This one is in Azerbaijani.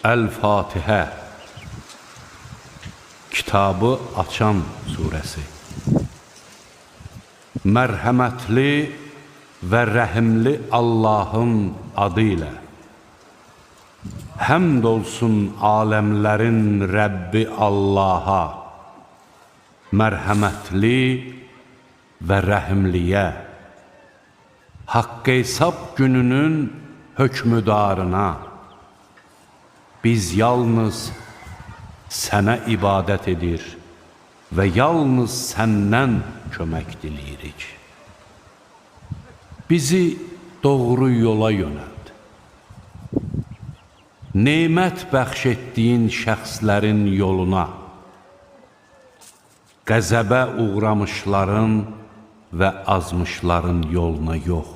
Əl-Fatihə Kitabı açan surəsi. Mərhəmətli və rəhimli Allahın adı ilə. Həmd olsun aləmlərin Rəbbi Allaha, mərhəmətli və rəhimliyə, haqq hesab gününün hökmüdarına. Biz yalnız sənə ibadət edir və yalnız səndən kömək diləyirik. Bizi doğru yola yönəld. Nemət bəxş etdiyin şəxslərin yoluna, qəzəbə uğramışların və azmışların yoluna yox.